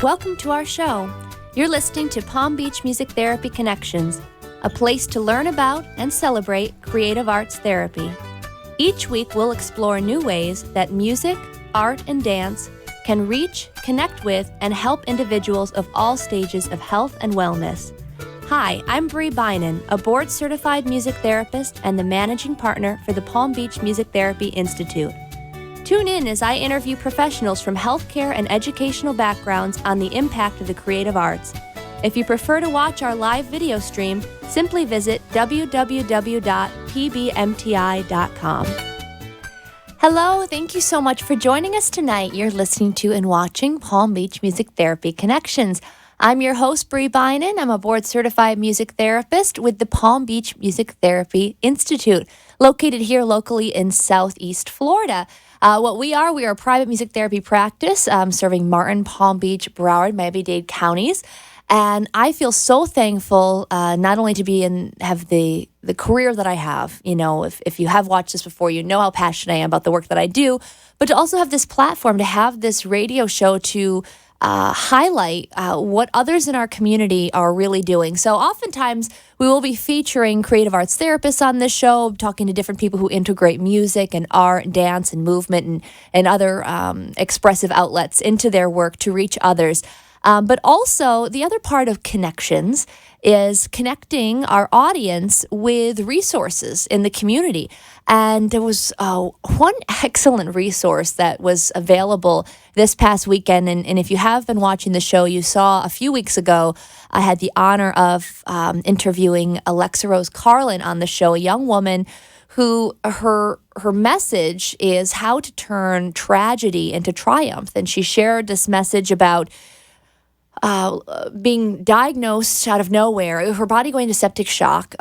Welcome to our show. You're listening to Palm Beach Music Therapy Connections, a place to learn about and celebrate creative arts therapy. Each week, we'll explore new ways that music, art, and dance can reach, connect with, and help individuals of all stages of health and wellness. Hi, I'm Bree, Beynon, a board-certified music therapist and the managing partner for the Palm Beach Music Therapy Institute. Tune in as I interview professionals from healthcare and educational backgrounds on the impact of the creative arts. If you prefer to watch our live video stream, simply visit www.pbmti.com. Hello, thank you so much for joining us tonight. You're listening to and watching Palm Beach Music Therapy Connections. I'm your host, Bree Beynon. I'm a board-certified music therapist with the Palm Beach Music Therapy Institute, located here locally in Southeast Florida. We are a private music therapy practice serving Martin, Palm Beach, Broward, Miami-Dade counties. And I feel so thankful not only to have the career that I have. You know, if you have watched this before, you know how passionate I am about the work that I do, but to also have this platform, to have this radio show to highlight what others in our community are really doing. So oftentimes we will be featuring creative arts therapists on this show, talking to different people who integrate music and art, dance and movement and other expressive outlets into their work to reach others. But also the other part of Connections is connecting our audience with resources in the community. And there was one excellent resource that was available this past weekend. And if you have been watching the show, you saw a few weeks ago, I had the honor of interviewing Alexa Rose Carlin on the show, a young woman who her message is how to turn tragedy into triumph. And she shared this message about being diagnosed out of nowhere, her body going into septic shock,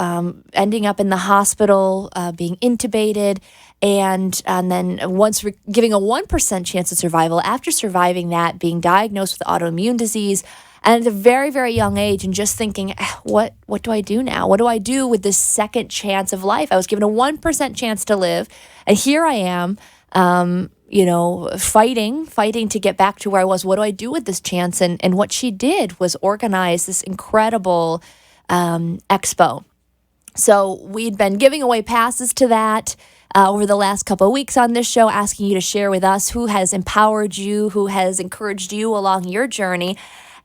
ending up in the hospital, being intubated, and then once giving a 1% chance of survival, after surviving that, being diagnosed with autoimmune disease, and at a very, very young age, and just thinking, what do I do now? What do I do with this second chance of life? I was given a 1% chance to live, and here I am, fighting to get back to where I was. What do I do with this chance? And what she did was organize this incredible expo. So we'd been giving away passes to that over the last couple of weeks on this show, asking you to share with us who has empowered you, who has encouraged you along your journey.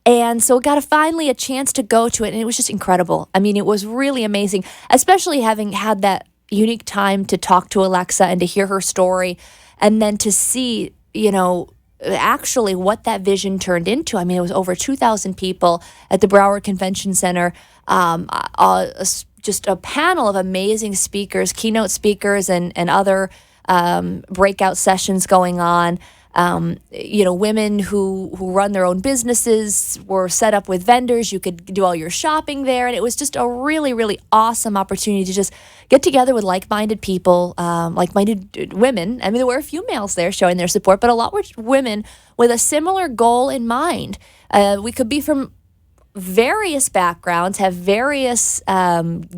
And so got finally a chance to go to it, and it was just incredible. I mean, it was really amazing, especially having had that unique time to talk to Alexa and to hear her story, and then to see, actually what that vision turned into. I mean, it was over 2,000 people at the Broward Convention Center, just a panel of amazing speakers, keynote speakers, and other breakout sessions going on. Women who run their own businesses were set up with vendors. You could do all your shopping there. And it was just a really, really awesome opportunity to just get together with like-minded people, like-minded women. I mean, there were a few males there showing their support, but a lot were women with a similar goal in mind. We could be from various backgrounds, have various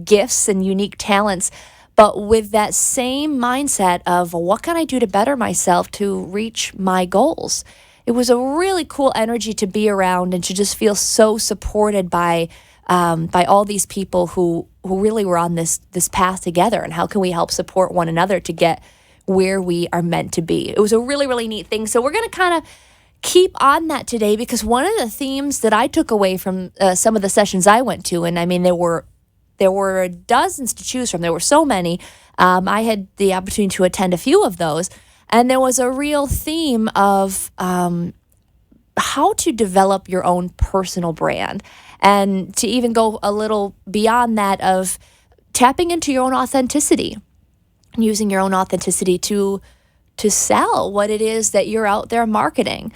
gifts and unique talents, but with that same mindset of what can I do to better myself to reach my goals. It was a really cool energy to be around and to just feel so supported by all these people who really were on this path together, and how can we help support one another to get where we are meant to be. It was a really, really neat thing. So we're going to kind of keep on that today, because one of the themes that I took away from some of the sessions I went to, and I mean, there were dozens to choose from. There were so many. I had the opportunity to attend a few of those. And there was a real theme of how to develop your own personal brand, and to even go a little beyond that of tapping into your own authenticity, using your own authenticity to sell what it is that you're out there marketing,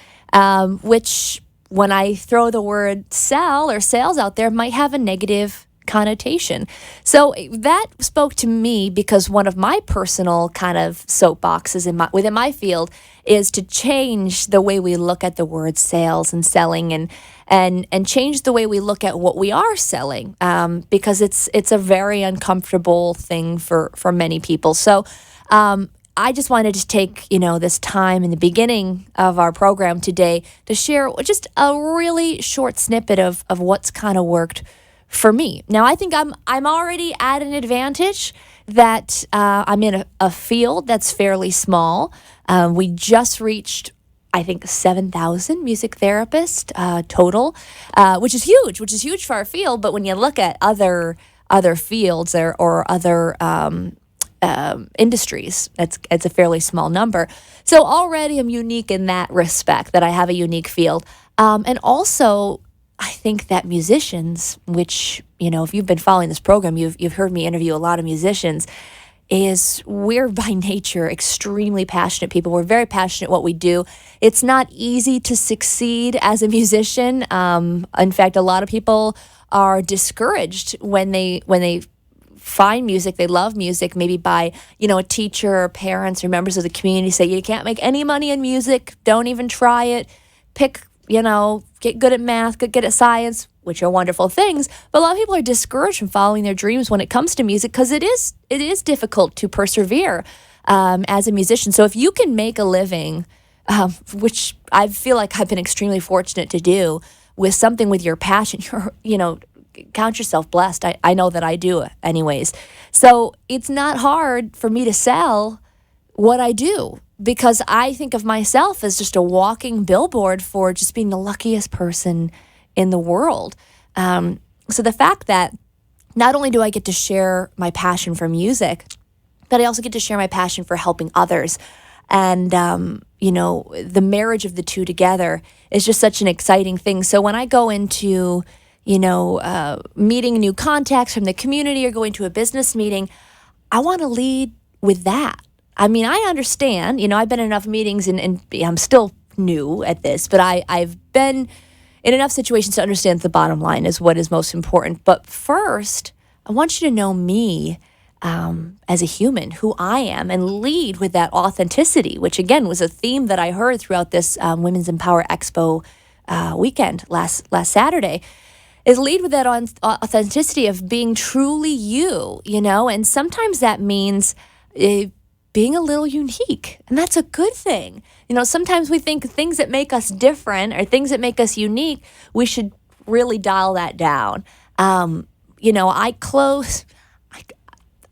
which when I throw the word sell or sales out there might have a negative connotation. So that spoke to me, because one of my personal kind of soapboxes within my field is to change the way we look at the word sales and selling, and change the way we look at what we are selling, because it's a very uncomfortable thing for many people. So I just wanted to take, this time in the beginning of our program today to share just a really short snippet of what's kind of worked for me. Now, I think I'm already at an advantage that I'm in a field that's fairly small. We just reached, I think, 7,000 music therapists total, which is huge for our field. But when you look at other fields or other industries, it's a fairly small number. So already I'm unique in that respect, that I have a unique field. And also, I think that musicians, which, if you've been following this program, you've heard me interview a lot of musicians, is we're by nature extremely passionate people. We're very passionate what we do. It's not easy to succeed as a musician. In fact, a lot of people are discouraged when they find music, they love music, maybe by, a teacher or parents or members of the community say, you can't make any money in music, don't even try it, pick, get good at math, get good at science, which are wonderful things. But a lot of people are discouraged from following their dreams when it comes to music because it is difficult to persevere as a musician. So if you can make a living, which I feel like I've been extremely fortunate to do, with something with your passion, count yourself blessed. I know that I do anyways. So it's not hard for me to sell what I do, because I think of myself as just a walking billboard for just being the luckiest person in the world. So the fact that not only do I get to share my passion for music, but I also get to share my passion for helping others. And, the marriage of the two together is just such an exciting thing. So when I go into, meeting new contacts from the community or going to a business meeting, I want to lead with that. I mean, I understand, I've been in enough meetings and I'm still new at this, but I've been in enough situations to understand the bottom line is what is most important. But first, I want you to know me as a human, who I am, and lead with that authenticity, which again was a theme that I heard throughout this Women's Empower Expo weekend last Saturday, is lead with that authenticity of being truly you, and sometimes that means being a little unique, and that's a good thing. Sometimes we think things that make us different or things that make us unique, we should really dial that down.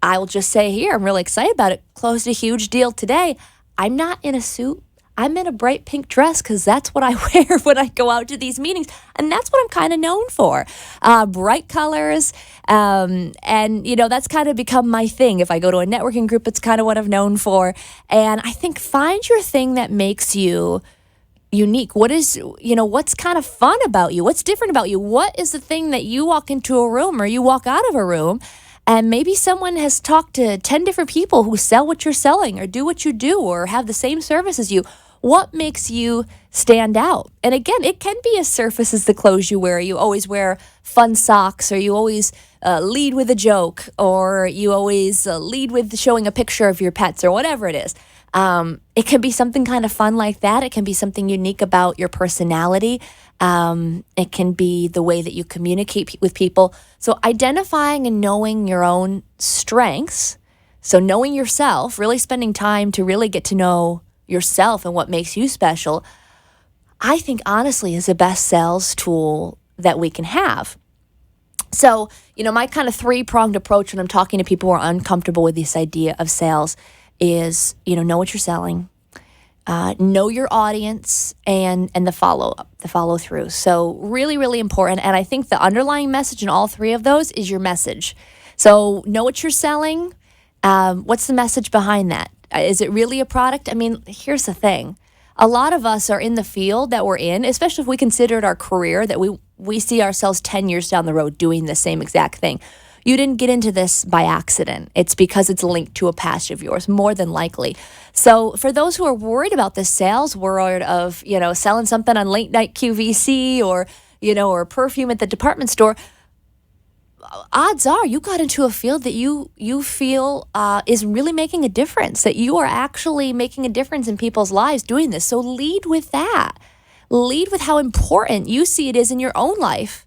I will just say here, I'm really excited about it. Closed a huge deal today. I'm not in a suit. I'm in a bright pink dress because that's what I wear when I go out to these meetings. And that's what I'm kind of known for. Bright colors. And, that's kind of become my thing. If I go to a networking group, it's kind of what I'm known for. And I think find your thing that makes you unique. What's kind of fun about you? What's different about you? What is the thing that you walk into a room or you walk out of a room and maybe someone has talked to 10 different people who sell what you're selling or do what you do or have the same service as you? What makes you stand out? And again, it can be as surface as the clothes you wear. You always wear fun socks, or you always lead with a joke, or you always lead with showing a picture of your pets, or whatever it is. It can be something kind of fun like that. It can be something unique about your personality. It can be the way that you communicate with people. So identifying and knowing your own strengths, so knowing yourself, really spending time to really get to know yourself and what makes you special, I think honestly is the best sales tool that we can have. So, my kind of three-pronged approach when I'm talking to people who are uncomfortable with this idea of sales is, know what you're selling, know your audience, and the follow-up, the follow-through. So really, really important. And I think the underlying message in all three of those is your message. So know what you're selling. What's the message behind that? Is it really a product? I mean, here's the thing. A lot of us are in the field that we're in, especially if we consider it our career, that we see ourselves 10 years down the road doing the same exact thing. You didn't get into this by accident. It's because it's linked to a passion of yours, more than likely. So for those who are worried about the sales world of, selling something on late night QVC or perfume at the department store, odds are you got into a field that you feel is really making a difference, that you are actually making a difference in people's lives doing this. So lead with that. Lead with how important you see it is in your own life,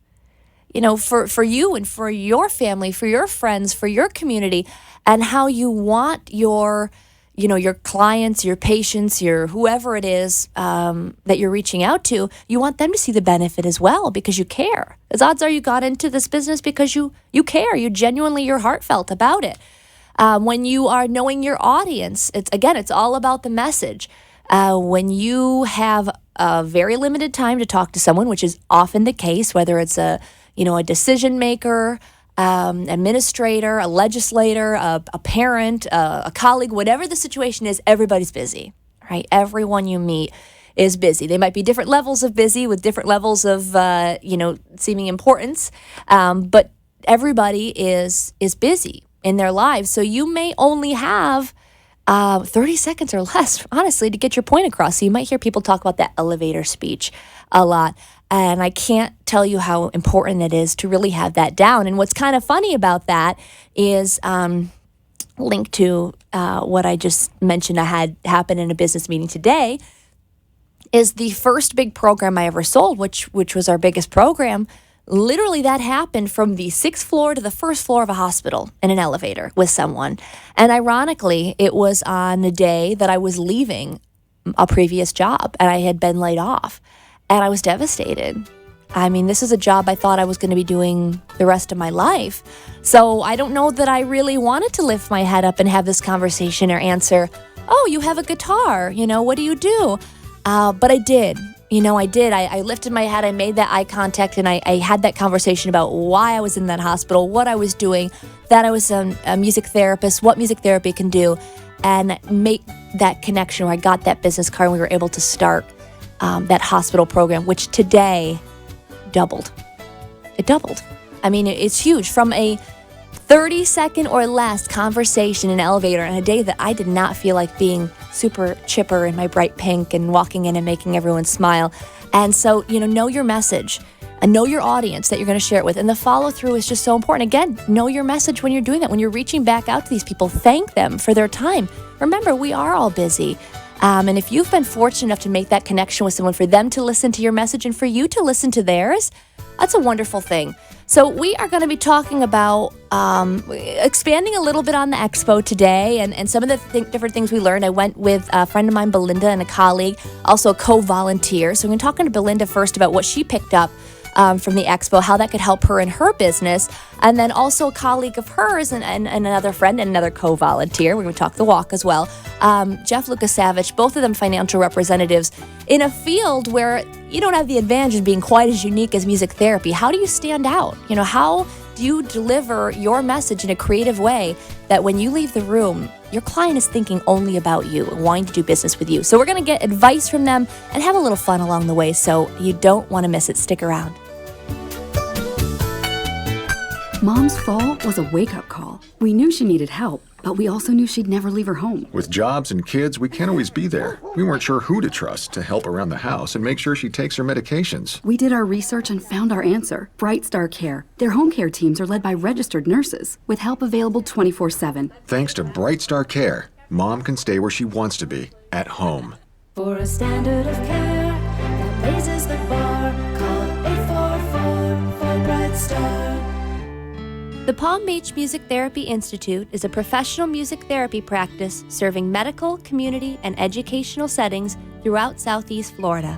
for you and for your family, for your friends, for your community, and how you want your your clients, your patients, your whoever it is that you're reaching out to, you want them to see the benefit as well because you care. As odds are you got into this business because you care. You genuinely, you're heartfelt about it. When you are knowing your audience, it's all about the message. When you have a very limited time to talk to someone, which is often the case, whether it's a decision maker, administrator, a legislator, a parent, a colleague, whatever the situation is, everybody's busy, right? Everyone you meet is busy. They might be different levels of busy with different levels of, seeming importance, but everybody is busy in their lives. So you may only have 30 seconds or less, honestly, to get your point across. So you might hear people talk about that elevator speech a lot. And I can't tell you how important it is to really have that down. And what's kind of funny about that is linked to what I just mentioned I had happen in a business meeting today, is the first big program I ever sold, which was our biggest program. Literally, that happened from the 6th floor to the 1st floor of a hospital in an elevator with someone. And ironically, it was on the day that I was leaving a previous job and I had been laid off. And I was devastated. I mean, this is a job I thought I was going to be doing the rest of my life. So I don't know that I really wanted to lift my head up and have this conversation or answer, oh, you have a guitar, what do you do? But I did. I did. I lifted my head, I made that eye contact, and I had that conversation about why I was in that hospital, what I was doing, that I was a music therapist, what music therapy can do, and make that connection where I got that business card and we were able to start that hospital program, which today doubled. It doubled. I mean, it's huge. From a 30-second or less conversation in an elevator on a day that I did not feel like being super chipper in my bright pink and walking in and making everyone smile. And so, know your message and know your audience that you're going to share it with. And the follow through is just so important. Again, know your message when you're doing that. When you're reaching back out to these people, thank them for their time. Remember, we are all busy. And if you've been fortunate enough to make that connection with someone, for them to listen to your message and for you to listen to theirs, that's a wonderful thing. So we are going to be talking about expanding a little bit on the expo today and some of the different things we learned. I went with a friend of mine, Belinda, and a colleague, also a co-volunteer. So I'm going to talk to Belinda first about what she picked up from the expo, how that could help her in her business, and then also a colleague of hers and another friend and another co-volunteer. We're going to talk the walk as well. Jeff Lukasavich, both of them financial representatives in a field where you don't have the advantage of being quite as unique as music therapy. How do you stand out? How do you deliver your message in a creative way that when you leave the room, your client is thinking only about you and wanting to do business with you? So we're going to get advice from them and have a little fun along the way. So you don't want to miss it. Stick around. Mom's fall was a wake-up call. We knew she needed help, but we also knew she'd never leave her home. With jobs and kids, we can't always be there. We weren't sure who to trust to help around the house and make sure she takes her medications. We did our research and found our answer. Bright Star Care. Their home care teams are led by registered nurses with help available 24/7. Thanks to Bright Star Care, Mom can stay where she wants to be, at home. For a standard of care that raises the bar, call 844 for Bright Star. The Palm Beach Music Therapy Institute is a professional music therapy practice serving medical, community, and educational settings throughout Southeast Florida.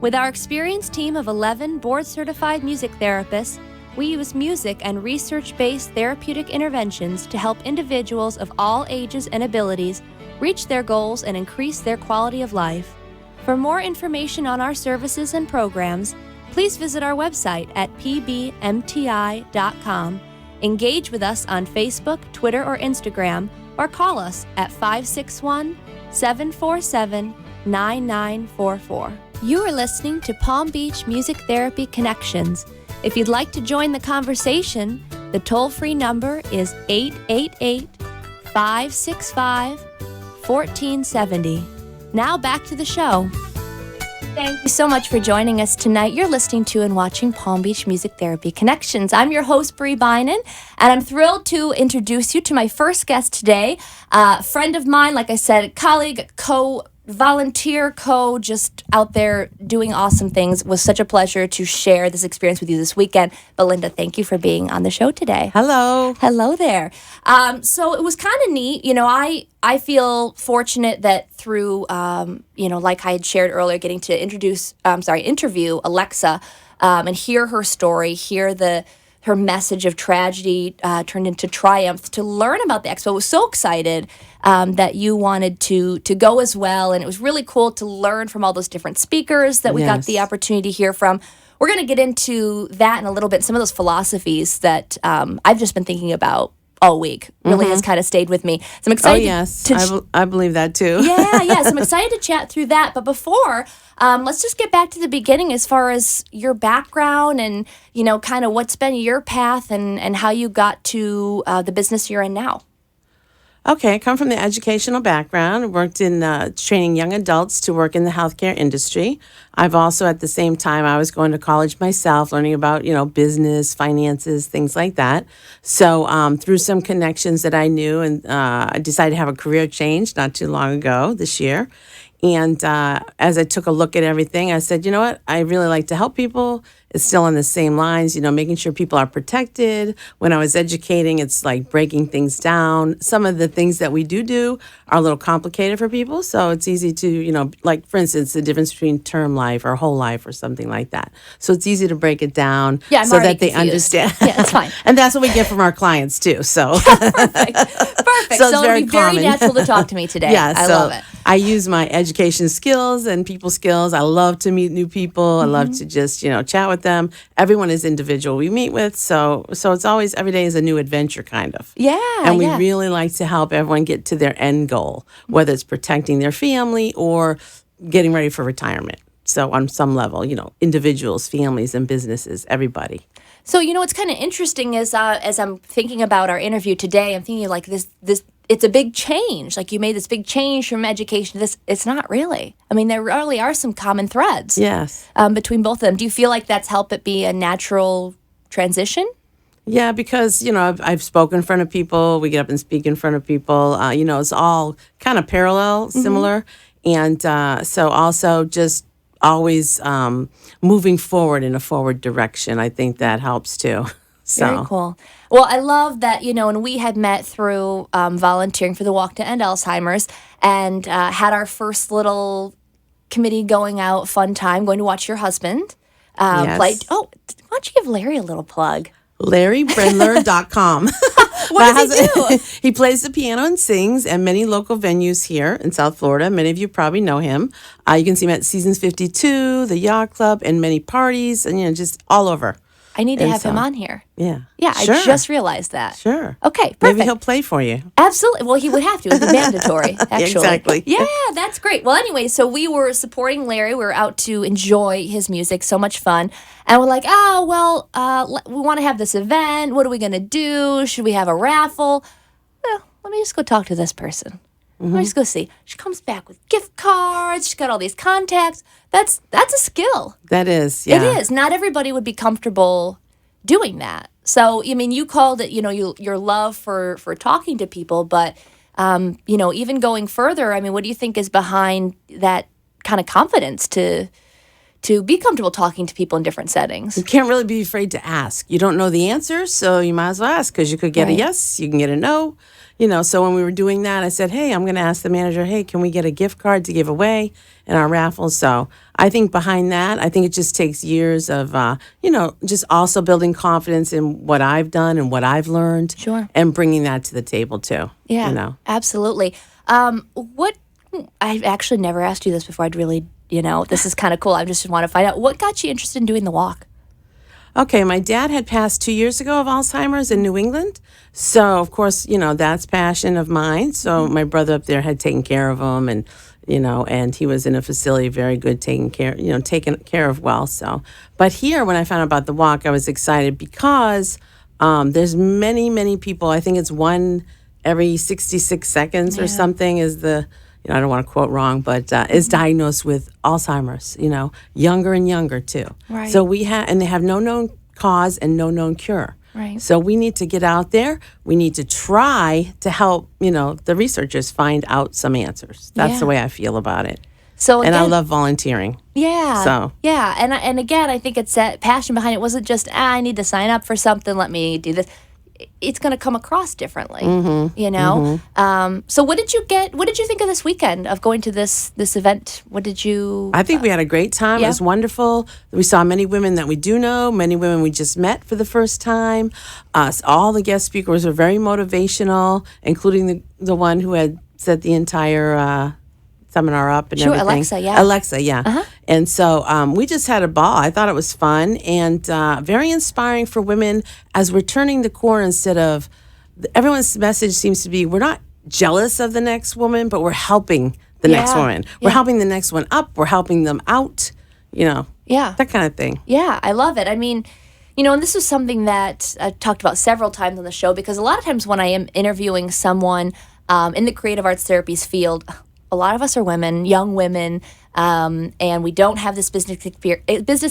With our experienced team of 11 board-certified music therapists, we use music and research-based therapeutic interventions to help individuals of all ages and abilities reach their goals and increase their quality of life. For more information on our services and programs, please visit our website at pbmti.com. Engage with us on Facebook, Twitter, or Instagram, or call us at 561-747-9944. You are listening to Palm Beach Music Therapy Connections. If you'd like to join the conversation, the toll-free number is 888-565-1470. Now back to the show. Thank you so much for joining us tonight. You're listening to and watching Palm Beach Music Therapy Connections. I'm your host, Bree Beynon, and I'm thrilled to introduce you to my first guest today, a friend of mine, like I said, a colleague, volunteer just out there doing awesome things. It was such a pleasure to share this experience with you this weekend. Belinda, thank you for being on the show today. Hello. Hello there. So it was kind of neat. I feel fortunate that through, like I had shared earlier, getting to interview Alexa and hear her story, hear her message of tragedy turned into triumph, to learn about the expo. I was so excited that you wanted to go as well. And it was really cool to learn from all those different speakers that we got the opportunity to hear from. We're going to get into that in a little bit, some of those philosophies that I've just been thinking about all week. Really has kind of stayed with me. So I'm excited. Oh, yes. I believe that too. Yeah. So I'm excited to chat through that. But before, let's just get back to the beginning as far as your background and, kind of what's been your path and how you got to the business you're in now. Okay, I come from the educational background. I worked in training young adults to work in the healthcare industry. I've also, at the same time, I was going to college myself, learning about, business, finances, things like that. So through some connections that I knew, and I decided to have a career change not too long ago this year. And as I took a look at everything, I said, you know what? I really like to help people. It's still on the same lines, making sure people are protected. When I was educating, it's like breaking things down. Some of the things that we do are a little complicated for people. So it's easy to, like, for instance, the difference between term life or whole life or something like that. So it's easy to break it down so that they understand. Yeah, that's fine. And that's what we get from our clients, too. So Perfect. So it'll very be very common. natural to talk to me today. Yeah, I love it. I use my education skills and people skills. I love to meet new people. I love to just, chat with them. Everyone is individual we meet with. So it's always, every day is a new adventure, kind of. Yeah. And we really like to help everyone get to their end goal, whether it's protecting their family or getting ready for retirement. So on some level, individuals, families, and businesses, everybody. So, what's kind of interesting is as I'm thinking about our interview today, I'm thinking like this it's a big change. Like, you made this big change from education to this. It's not really. I mean, there really are some common threads. Yes. Between both of them. Do you feel like that's helped it be a natural transition? Yeah, because, I've spoken in front of people. We get up and speak in front of people. It's all kind of parallel, similar. And so also just always moving forward in a forward direction. I think that helps too. So. Very cool. Well, I love that, and we had met through volunteering for the Walk to End Alzheimer's and had our first little committee going out, fun time, going to watch your husband play. Oh, why don't you give Larry a little plug? LarryBrendler.com. What does he do? He plays the piano and sings at many local venues here in South Florida. Many of you probably know him. You can see him at Seasons 52, the Yacht Club, and many parties, and just all over. I need to have him on here. Yeah. Yeah, Sure. I just realized that. Sure. Okay, perfect. Maybe he'll play for you. Absolutely. Well, he would have to. It'd be mandatory, actually. Exactly. Yeah, that's great. Well, anyway, so we were supporting Larry. We were out to enjoy his music. So much fun. And we're like, we want to have this event. What are we going to do? Should we have a raffle? Well, let me just go talk to this person. Let me just go see. She comes back with gift cards. She's got all these contacts. That's a skill. That is, yeah. It is. Not everybody would be comfortable doing that. So, you called it, your love for talking to people, but, even going further, what do you think is behind that kind of confidence to be comfortable talking to people in different settings? You can't really be afraid to ask. You don't know the answer, so you might as well ask, because you could get a yes, you can get a no. So when we were doing that, I said, hey, I'm going to ask the manager, hey, can we get a gift card to give away in our raffle? So I think behind that, I think it just takes years of, just also building confidence in what I've done and what I've learned. Sure. And bringing that to the table, too. Yeah, absolutely. I actually never asked you this before. I'd really, this is kind of cool. I just want to find out, what got you interested in doing the walk? Okay, my dad had passed 2 years ago of Alzheimer's in New England. So, of course, that's passion of mine. So my brother up there had taken care of him, and, and he was in a facility very good, taken care of well. So, but here, when I found out about the walk, I was excited because there's many, many people. I think it's one every 66 seconds or something is the, I don't want to quote wrong, but is diagnosed with Alzheimer's, younger and younger too. Right. So and they have no known cause and no known cure. Right. So we need to get out there. We need to try to help, the researchers find out some answers. That's Yeah. the way I feel about it. So And I again, love volunteering. yeah. So. Yeah, and again, I think it's that passion behind it wasn't just I need to sign up for something, let me do this. It's going to come across differently, So what did you think of this weekend of going to this event? What did you? I think we had a great time. yeah. It was wonderful. We saw many women that we do know, many women we just met for the first time. All the guest speakers were very motivational, including the one who had set the entire seminar up and Sure, everything. Alexa, yeah. Alexa, yeah. And so we just had a ball. I thought it was fun and very inspiring for women as we're turning the corner instead of everyone's message seems to be we're not jealous of the next woman, but we're helping the next Yeah, woman. We're helping the next one up. We're helping them out, Yeah. that kind of thing. Yeah, I love it. I mean, and this was something that I talked about several times on the show because a lot of times when I am interviewing someone in the creative arts therapies field, a lot of us are women, young women, and we don't have this business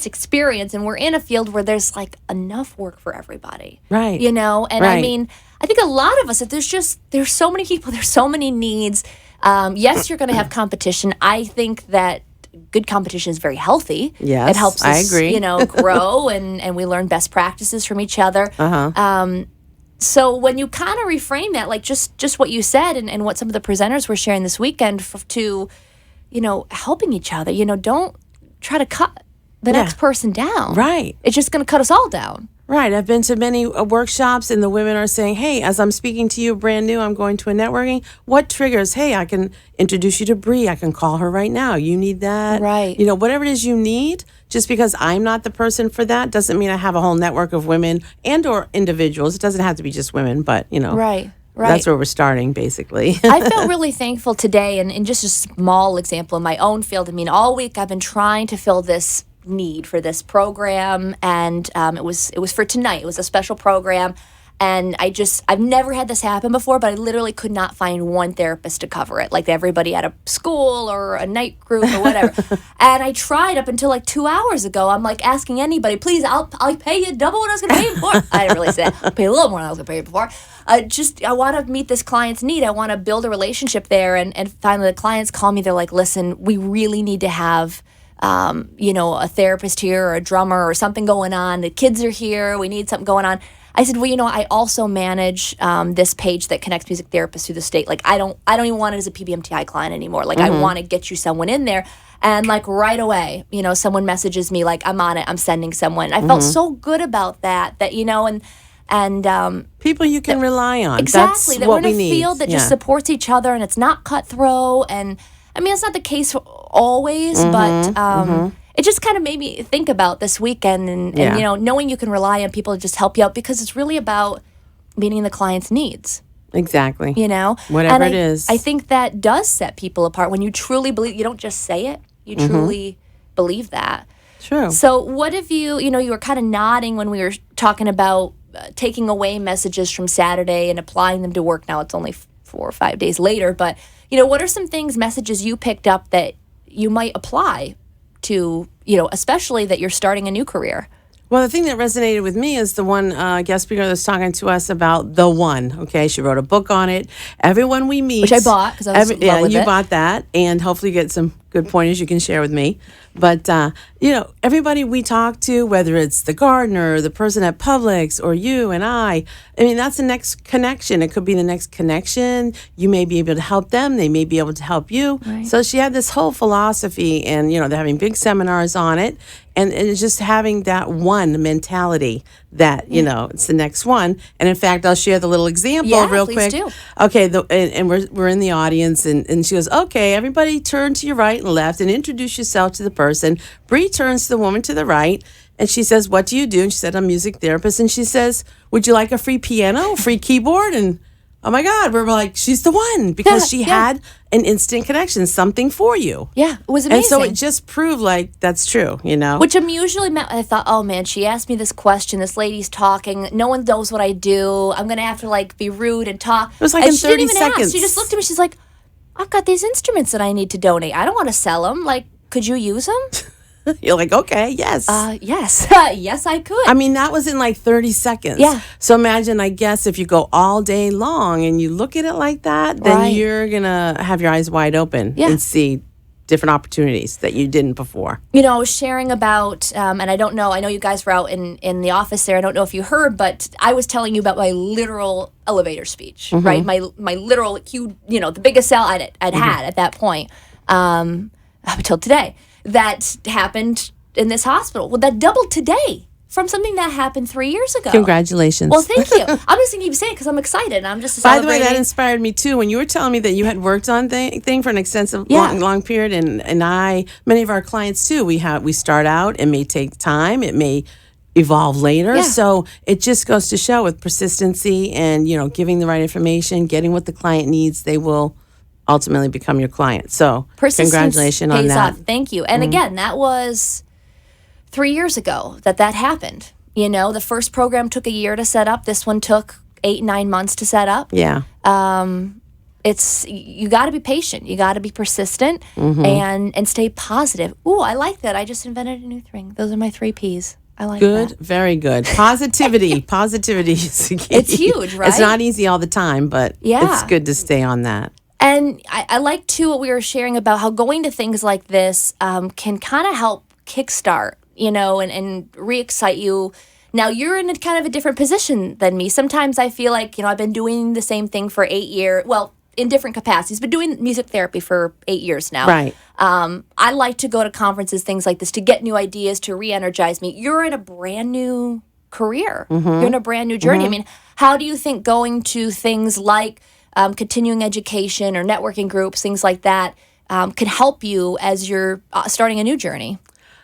experience, and we're in a field where there's like enough work for everybody. Right. And I Right. mean, I think a lot of us, if there's so many people, there's so many needs. Yes, you're going to have competition. I think that good competition is very healthy. Yes, it helps us, I agree. grow and we learn best practices from each other. So when you kind of reframe that, like just what you said and what some of the presenters were sharing this weekend to, helping each other, don't try to cut the next person down. Right. It's just going to cut us all down. Right. I've been to many workshops and the women are saying, hey, as I'm speaking to you brand new, I'm going to a networking. What triggers? Hey, I can introduce you to Bree. I can call her right now. You need that. Right. Whatever it is you need, just because I'm not the person for that doesn't mean I have a whole network of women and or individuals. It doesn't have to be just women, but, Right. That's where we're starting, basically. I felt really thankful today, and in just a small example in my own field. I mean, all week I've been trying to fill this need for this program, and it was for tonight. It was a special program, and I've never had this happen before, but I literally could not find one therapist to cover it. Like everybody at a school or a night group or whatever. And I tried up until like 2 hours ago. I'm like asking anybody, please, I'll pay you double what I was going to pay you before. I didn't really say that. I'll pay a little more than I was going to pay you before. I want to meet this client's need. I want to build a relationship there. And finally, the clients call me. They're like, listen, we really need to have a therapist here or a drummer or something going on. The kids are here. We need something going on. I said, well, I also manage this page that connects music therapists through the state. Like, I don't even want it as a PBMTI client anymore. Like, I want to get you someone in there. And like right away, someone messages me like, I'm on it. I'm sending someone. I felt so good about that, and people you can rely on. Exactly. That's That what we're in we a need. field that just supports each other and it's not cutthroat. And I mean, it's not the case always, but it just kind of made me think about this weekend and knowing you can rely on people to just help you out because it's really about meeting the client's needs. Exactly. And Whatever it is. I think that does set people apart when you truly believe. You don't just say it; you truly believe that. True. So, what have you were kind of nodding when we were talking about taking away messages from Saturday and applying them to work. Now it's only 4 or 5 days later, but what are some messages you picked up that you might apply to, especially that you're starting a new career? Well, the thing that resonated with me is the one guest speaker that was talking to us about the one. Okay, she wrote a book on it. Everyone we meet, Which I bought because I was in love with you it. bought that, and hopefully you get some good pointers you can share with me. But everybody we talk to, whether it's the gardener, the person at Publix, or you and I mean, that's the next connection. It could be the next connection. You may be able to help them. They may be able to help you. Right. So she had this whole philosophy, and they're having big seminars on it, and it's just having that one mentality that it's the next one. And in fact, I'll share the little example real please quick. do. Okay, and we're in the audience, and she goes, okay, everybody turn to your right and left and introduce yourself to the person. Bree turns to the woman to the right, and she says, what do you do? And she said, I'm a music therapist. And she says, would you like a free piano, free keyboard? And oh my God, we're like, she's the one, because she had an instant connection, something for you. Yeah, it was amazing. And so it just proved like that's true, Which I'm usually met. I thought, oh man, she asked me this question. This lady's talking. No one knows what I do. I'm gonna have to be rude and talk. It was like and in she didn't 30 even seconds. ask. She just looked at me. She's like, I've got these instruments that I need to donate. I don't want to sell them. Like, could you use them? You're like, okay, yes. Yes. Yes, I could. I mean, that was in like 30 seconds. Yeah. So imagine, I guess, if you go all day long and you look at it like that, then Right. you're going to have your eyes wide open Yeah. and see different opportunities that you didn't before. You know, I was sharing about, and I don't know, I know you guys were out in the office there. I don't know if you heard, but I was telling you about my literal elevator speech, right? My literal, the biggest sell I'd had at that point, up until today. That happened in this hospital. Well, that doubled today from something that happened 3 years ago. Congratulations. Well, thank you. I'm just going to keep saying it because I'm excited. And I'm just By the way, that celebrating. inspired me too. When you were telling me that you had worked on thing for an extensive, Yeah. long period, and many of our clients too. We start out. It may take time. It may evolve later. Yeah. So it just goes to show with persistency and giving the right information, getting what the client needs, they will ultimately become your client. So Persistence congratulations on pays that. off. Thank you. And again, that was 3 years ago that happened. The first program took a year to set up. This one took 8-9 months to set up. Yeah. You got to be patient. You got to be persistent and stay positive. Ooh, I like that. I just invented a new thing. Those are my 3 Ps. I like Good, that. very good. Positivity. Positivity is the key. It's huge, right? It's not easy all the time, but Yeah. it's good to stay on that. And I like, too, what we were sharing about how going to things like this can kind of help kickstart, and re-excite you. Now, you're in a kind of a different position than me. Sometimes I feel like, I've been doing the same thing for 8 years. Well, in different capacities, but doing music therapy for 8 years now. Right. I like to go to conferences, things like this, to get new ideas, to re-energize me. You're in a brand new career. You're in a brand new journey. I mean, how do you think going to things like continuing education or networking groups, things like that, can help you as you're starting a new journey?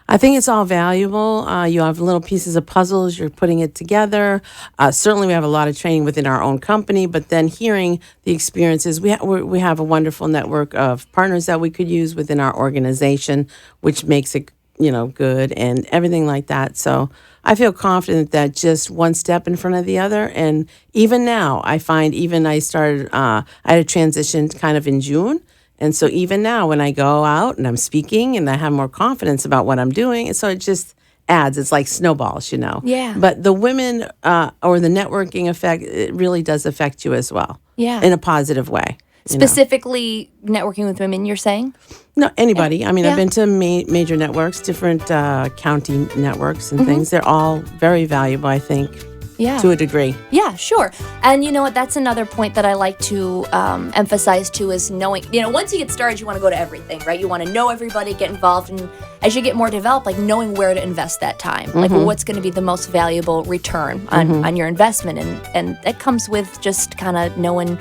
I think it's all valuable. You have little pieces of puzzles, you're putting it together. Certainly, we have a lot of training within our own company, but then hearing the experiences, we have a wonderful network of partners that we could use within our organization, which makes it, good and everything like that. So I feel confident that just one step in front of the other. And even now, I find I started, I had a transition kind of in June. And so even now when I go out and I'm speaking and I have more confidence about what I'm doing, and so it just adds, it's like snowballs, Yeah. But the women or the networking effect, it really does affect you as well. Yeah. In a positive way. Specifically networking with women, you're saying? No, anybody. I mean, Yeah. I've been to major networks, different county networks and things. They're all very valuable, I think, Yeah. to a degree. Yeah, sure. And you know what? That's another point that I like to emphasize too is knowing, once you get started, you want to go to everything, right? You want to know everybody, get involved. And as you get more developed, like knowing where to invest that time, like what's going to be the most valuable return on your investment. And that comes with just kind of knowing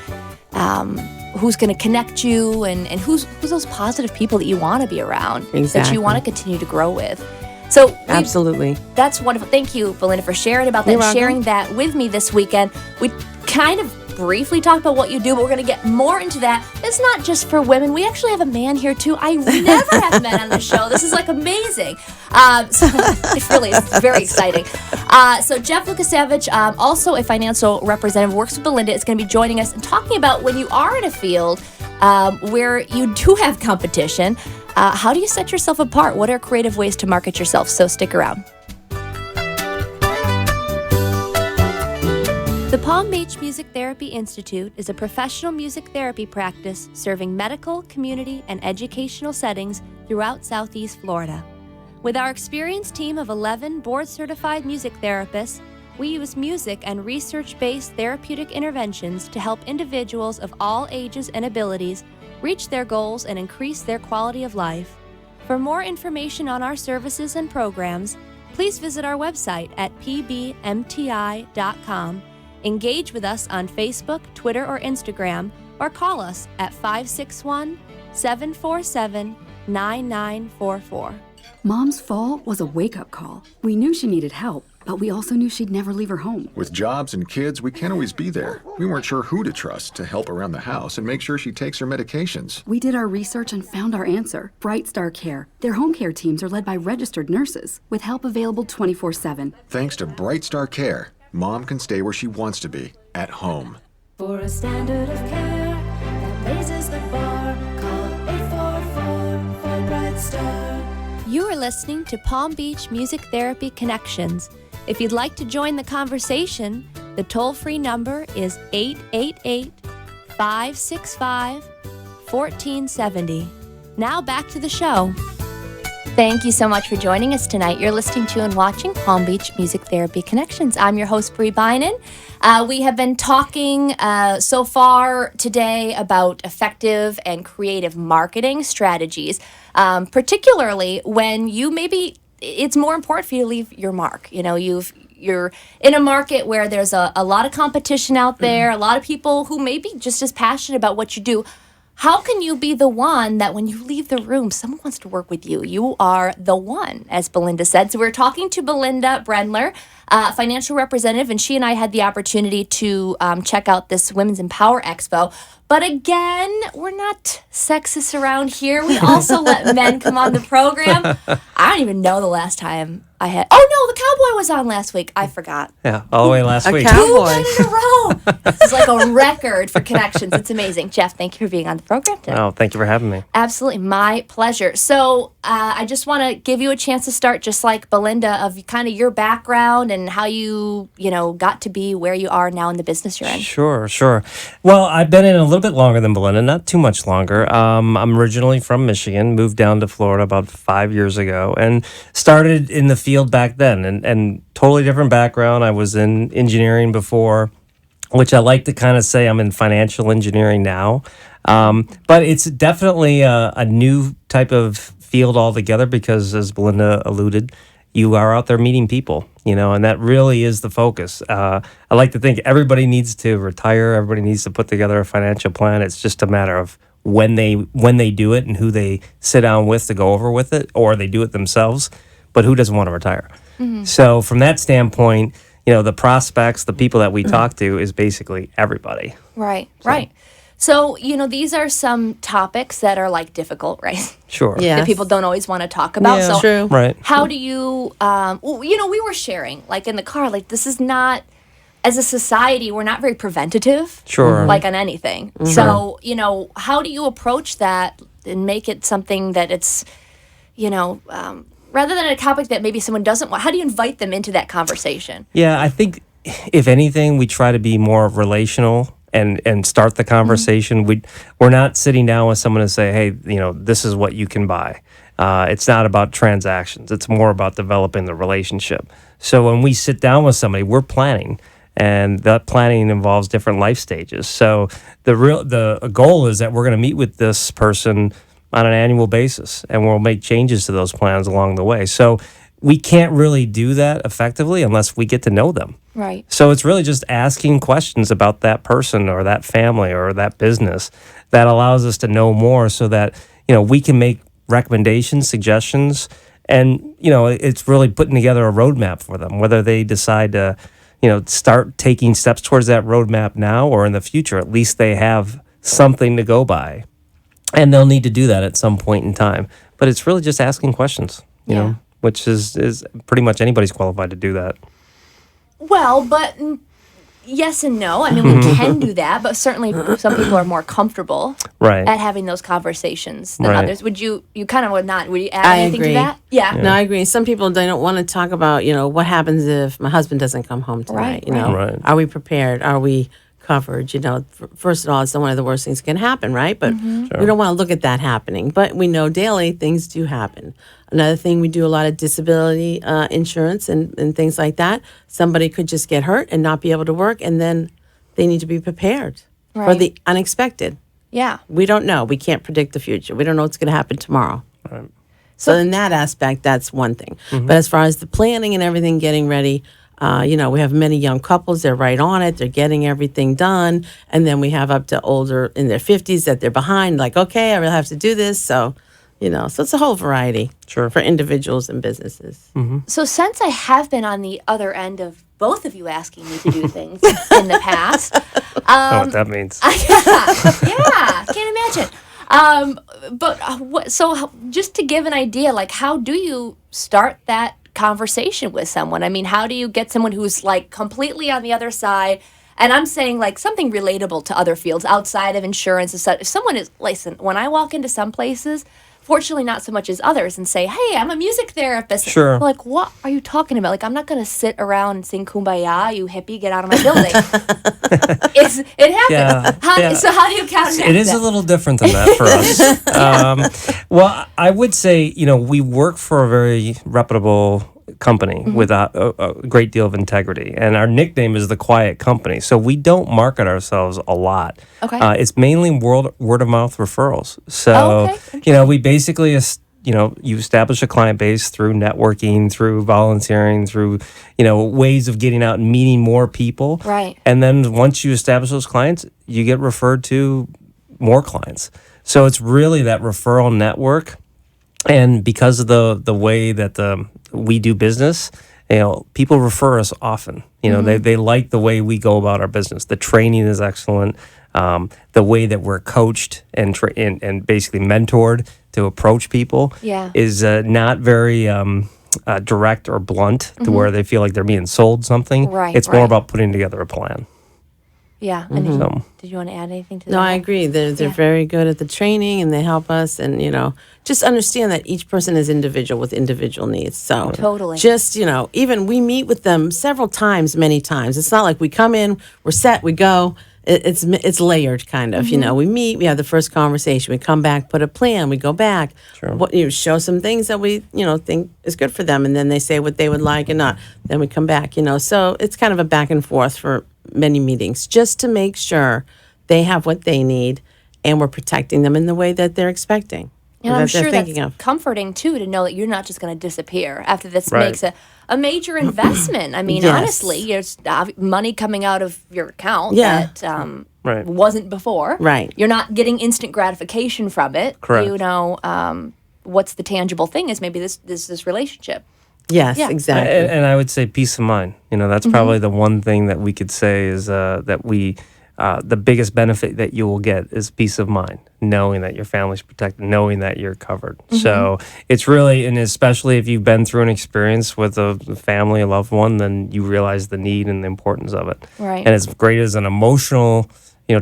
who's going to connect you and who's those positive people that you want to be around, that Exactly. you want to continue to grow with. So Absolutely. that's wonderful. Thank you, Belinda, for sharing about that, You're and welcome. sharing that with me this weekend. We kind of briefly talked about what you do, but we're going to get more into that. It's not just for women. We actually have a man here, too. I never have men on the show. This is, amazing. So it really is very exciting. So Jeff Lukasevich, also a financial representative, works with Belinda, is going to be joining us and talking about when you are in a field where you do have competition, how do you set yourself apart? What are creative ways to market yourself? So stick around. The Palm Beach Music Therapy Institute is a professional music therapy practice serving medical, community, and educational settings throughout Southeast Florida. With our experienced team of 11 board-certified music therapists, we use music and research-based therapeutic interventions to help individuals of all ages and abilities reach their goals and increase their quality of life. For more information on our services and programs, please visit our website at pbmti.com. Engage with us on Facebook, Twitter, or Instagram, or call us at 561-747-9944. Mom's fall was a wake-up call. We knew she needed help, but we also knew she'd never leave her home. With jobs and kids, we can't always be there. We weren't sure who to trust to help around the house and make sure she takes her medications. We did our research and found our answer. Bright Star Care. Their home care teams are led by registered nurses, with help available 24/7. Thanks to Bright Star Care, Mom can stay where she wants to be, at home. For a standard of care that raises the bar, call 844 for Bright Star. You are listening to Palm Beach Music Therapy Connections. If you'd like to join the conversation, the toll-free number is 888-565-1470. Now back to the show. Thank you so much for joining us tonight. You're listening to and watching Palm Beach Music Therapy Connections. I'm your host, Bree Beynon. We have been talking so far today about effective and creative marketing strategies, particularly when it's more important for you to leave your mark. You know, you're in a market where there's a lot of competition out there, a lot of people who may be just as passionate about what you do. How can you be the one that when you leave the room, someone wants to work with you? You are the one, as Belinda said. So we're talking to Belinda Brendler, financial representative, and she and I had the opportunity to check out this Women's Empower Expo. But again, we're not sexist around here. We also let men come on the program. I don't even know the last time I had... Oh, no, the cowboy was on last week. I forgot. Yeah, all the way last week. Two men in a row. This is like a record for connections. It's amazing. Jeff, thank you for being on the program today. Oh, thank you for having me. Absolutely. My pleasure. So I just want to give you a chance to start, just like Belinda, of kind of your background and how you got to be where you are now in the business you're in. Sure. Well, I've been in a little bit longer than Belinda, not too much longer. I'm originally from Michigan, moved down to Florida about 5 years ago, and started in the field back then. And totally different background. I was in engineering before, which I like to kind of say I'm in financial engineering now. But it's definitely a new type of field altogether because, as Belinda alluded, you are out there meeting people, and that really is the focus. I like to think everybody needs to retire. Everybody needs to put together a financial plan. It's just a matter of when they do it and who they sit down with to go over with it, or they do it themselves. But who doesn't want to retire? Mm-hmm. So from that standpoint, the prospects, the people that we talk to is basically everybody. Right. So, these are some topics that are like difficult, right? Sure. Yeah. That people don't always want to talk about. Yeah, so true. Right. How do you, we were sharing, like in the car, like this is not, as a society, we're not very preventative. Sure. Like on anything. Mm-hmm. So, how do you approach that and make it something that it's, rather than a topic that maybe someone doesn't want, how do you invite them into that conversation? Yeah, I think if anything, we try to be more relational and start the conversation. Mm-hmm. We're not sitting down with someone and say, hey, this is what you can buy. It's not about transactions. It's more about developing the relationship. So when we sit down with somebody, we're planning. And that planning involves different life stages. So the goal is that we're going to meet with this person on an annual basis, and we'll make changes to those plans along the way. So we can't really do that effectively unless we get to know them. Right. So it's really just asking questions about that person or that family or that business that allows us to know more so that, we can make recommendations, suggestions, and, it's really putting together a roadmap for them, whether they decide to, start taking steps towards that roadmap now or in the future. At least they have something to go by. And they'll need to do that at some point in time. But it's really just asking questions, you know, which is pretty much anybody's qualified to do that. Well, but yes and no. I mean, we can do that, but certainly some people are more comfortable at having those conversations than others. Would you kind of would not? Would you add anything to that? Yeah. No, I agree. Some people, they don't want to talk about, what happens if my husband doesn't come home tonight? Right. Are we prepared? Are we covered? First of all, it's one of the worst things that can happen, right? But we don't want to look at that happening. But we know daily things do happen. Another thing, we do a lot of disability insurance and things like that. Somebody could just get hurt and not be able to work, and then they need to be prepared for the unexpected. Yeah. We don't know. We can't predict the future. We don't know what's going to happen tomorrow. Right. So in that aspect, that's one thing. Mm-hmm. But as far as the planning and everything, getting ready, we have many young couples. They're right on it. They're getting everything done. And then we have up to older in their 50s that they're behind, like, okay, I really have to do this. So, so it's a whole variety for individuals and businesses. Mm-hmm. So since I have been on the other end of both of you asking me to do things in the past. Know what that means. Yeah, can't imagine. So just to give an idea, like, how do you start that conversation with someone? I mean, how do you get someone who's like completely on the other side? And I'm saying like something relatable to other fields outside of insurance. If someone is, listen, when I walk into some places, fortunately not so much as others, and say, hey, I'm a music therapist. Sure. They're like, what are you talking about? Like, I'm not going to sit around and sing Kumbaya, you hippie, get out of my building. It happens. So how do you counteract It is that? a little different than that for us. Well, I would say, we work for a very reputable company with a great deal of integrity, and our nickname is the Quiet Company. So we don't market ourselves a lot. Okay. It's mainly word of mouth referrals. So okay. we basically you establish a client base through networking, through volunteering, through ways of getting out and meeting more people. Right. And then once you establish those clients, you get referred to more clients. So it's really that referral network. And because of the way that we do business, people refer us often. They like the way we go about our business. The training is excellent. The way that we're coached and basically mentored to approach people is not very direct or blunt to where they feel like they're being sold something. Right, It's more right. about putting together a plan. Yeah. And did you want to add anything to that? No, I agree. They're very good at the training, and they help us. And just understand that each person is individual with individual needs. So Totally. just even we meet with them several times, many times. It's not like we come in, we're set, we go. It's layered kind of. We meet, we have the first conversation, we come back, put a plan, we go back. Sure. Show some things that we think is good for them, and then they say what they would like and not. Then we come back. So it's kind of a back and forth for many meetings, just to make sure they have what they need and we're protecting them in the way that they're expecting. And that I'm sure they're that's thinking of. comforting, too, to know that you're not just going to disappear after this Right. makes a major investment. I mean, Yes. honestly, there's money coming out of your account Yeah. that Right. wasn't before. Right. You're not getting instant gratification from it. Correct. What's the tangible thing is maybe this relationship. Yes, Yeah. exactly. And I would say peace of mind. That's probably the one thing that we could say is that the biggest benefit that you will get is peace of mind, knowing that your family's protected, knowing that you're covered. So it's really, and especially if you've been through an experience with a family, a loved one, then you realize the need and the importance of it. Right. And as great as an emotional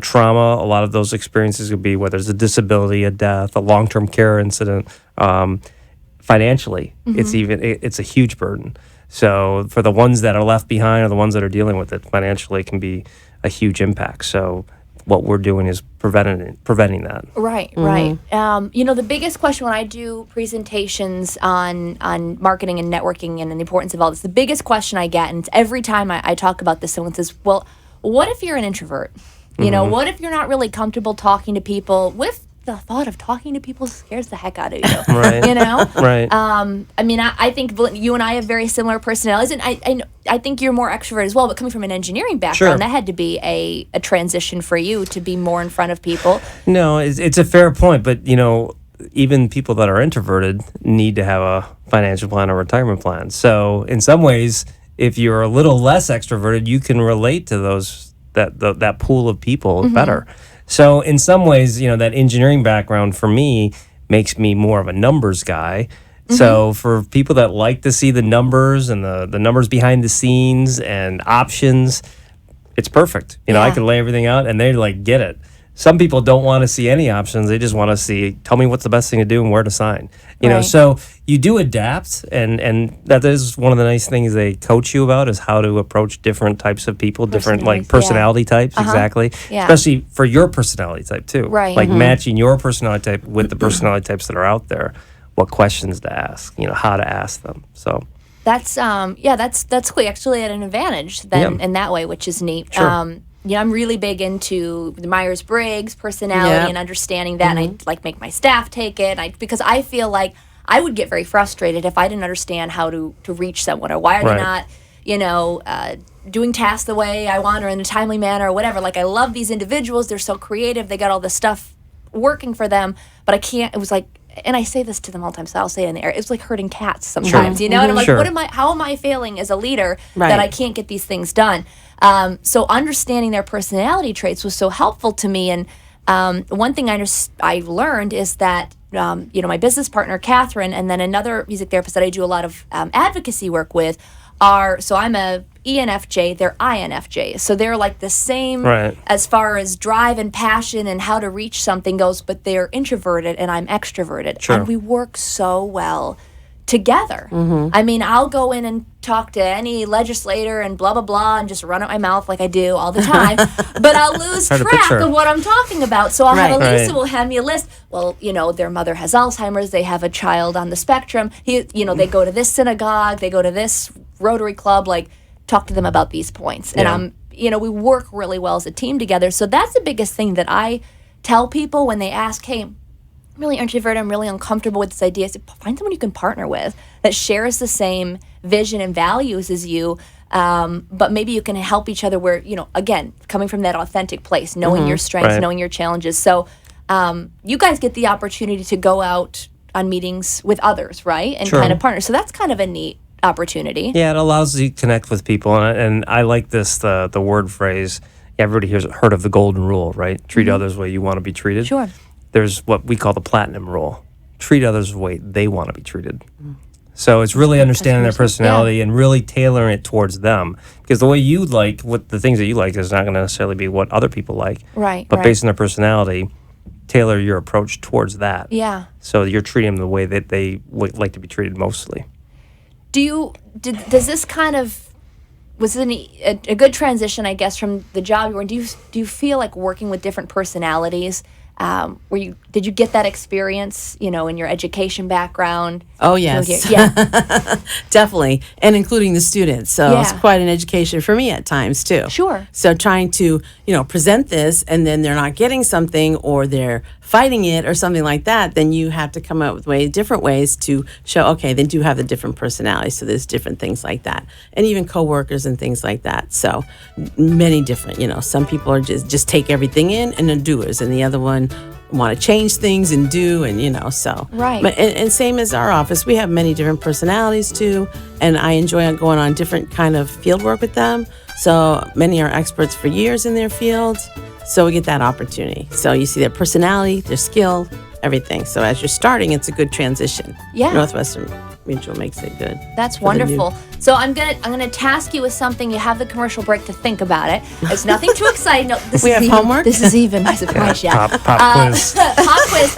trauma, a lot of those experiences could be, whether it's a disability, a death, a long-term care incident, financially, it's a huge burden. So for the ones that are left behind or the ones that are dealing with it, financially can be a huge impact. So what we're doing is preventing that. Right, right. The biggest question when I do presentations on marketing and networking and the importance of all this, the biggest question I get, and it's every time I talk about this, someone says, well, what if you're an introvert? What if you're not really comfortable talking to people? With the thought of talking to people scares the heck out of you. Right. Right. I think you and I have very similar personalities, and I think you're more extrovert as well. But coming from an engineering background, Sure. that had to be a transition for you to be more in front of people. No, it's a fair point, but even people that are introverted need to have a financial plan or retirement plan. So in some ways, if you're a little less extroverted, you can relate to that pool of people better. So in some ways, that engineering background for me makes me more of a numbers guy. So for people that like to see the numbers and the numbers behind the scenes and options, it's perfect. I can lay everything out and they get it. Some people don't want to see any options. They just want to see, tell me what's the best thing to do and where to sign. Right. So you do adapt, and that is one of the nice things they coach you about is how to approach different types of people, different personality types, exactly. Yeah. Especially for your personality type too. Right. Matching your personality type with the personality types that are out there, what questions to ask, how to ask them. So That's that's cool. Actually, at an advantage then in that way, which is neat. Sure. I'm really big into the Myers-Briggs personality and understanding that, and I make my staff take it. Because I feel like I would get very frustrated if I didn't understand how to reach someone, or why are they not, doing tasks the way I want or in a timely manner or whatever. I love these individuals; they're so creative. They got all this stuff working for them, but I can't. It was like. And I say this to them all the time, so I'll say it in the air. It's like herding cats sometimes, And I'm like, Sure. how am I failing as a leader that I can't get these things done? So understanding their personality traits was so helpful to me. And one thing I learned is that, my business partner, Catherine, and then another music therapist that I do a lot of advocacy work with so I'm a ENFJ, they're INFJ. So they're like the same Right. as far as drive and passion and how to reach something goes, but they're introverted and I'm extroverted. Sure. And we work so well together. I mean, I'll go in and talk to any legislator and blah, blah, blah, and just run out my mouth like I do all the time. But I'll lose Hard to track picture. of what I'm talking about. So I'll have Right. Elisa Right. will hand me a list. Well, their mother has Alzheimer's. They have a child on the spectrum. They go to this synagogue. They go to this Rotary Club. Like, talk to them about these points. And Yeah. we work really well as a team together. So that's the biggest thing that I tell people when they ask, hey, I'm really introverted, I'm really uncomfortable with this idea. I said, find someone you can partner with that shares the same vision and values as you, but maybe you can help each other where, again, coming from that authentic place, knowing your strengths, Right. knowing your challenges. So you guys get the opportunity to go out on meetings with others, right? And Sure. kind of partner. So that's kind of a neat opportunity. Yeah, it allows you to connect with people, and I like this the word phrase. Everybody here's heard of the golden rule, right? Treat others the way you want to be treated. Sure. There's what we call the platinum rule. Treat others the way they want to be treated. So it's really understanding their personality and really tailoring it towards them. Because the way you like, what the things that you like is not going to necessarily be what other people like. Right, But right. based on their personality, tailor your approach towards that. Yeah. So you're treating them the way that they would like to be treated mostly. Does this kind of, was it a good transition, I guess, from the job you were in? Do you feel like working with different personalities? Did you get that experience, in your education background? Oh, yes. Yeah. Definitely. And including the students. So it's Yeah. quite an education for me at times, too. Sure. So trying to, present this and then they're not getting something or they're fighting it or something like that, then you have to come up with different ways to show, okay, they do have the different personalities. So there's different things like that. And even coworkers and things like that. So many different, some people are just take everything in and they're doers. And the other one want to change things and do so Right. But and same as our office, we have many different personalities too, and I enjoy going on different kind of field work with them. So many are experts for years in their fields, so we get that opportunity. So you see their personality, their skill, everything. So as you're starting, it's a good transition. Yeah. Northwestern Mutual makes it good. That's for the new- wonderful. So I'm gonna task you with something. You have the commercial break to think about it. It's nothing too exciting. No, this We is have even, homework? This is even my surprise. Yeah. Pop quiz. Pop quiz.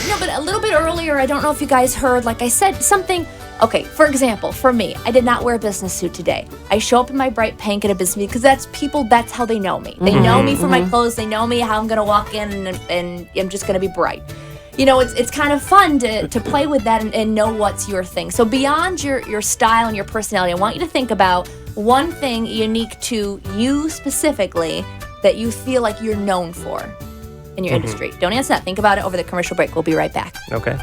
No, but a little bit earlier, I don't know if you guys heard, like I said, something. Okay, for example, for me, I did not wear a business suit today. I show up in my bright pink at a business meeting because that's how they know me. They know me for my clothes. They know me how I'm going to walk in and I'm just going to be bright. It's kind of fun to play with that and know what's your thing. So beyond your style and your personality, I want you to think about one thing unique to you specifically that you feel like you're known for in your industry. Don't answer that. Think about it over the commercial break. We'll be right back. Okay.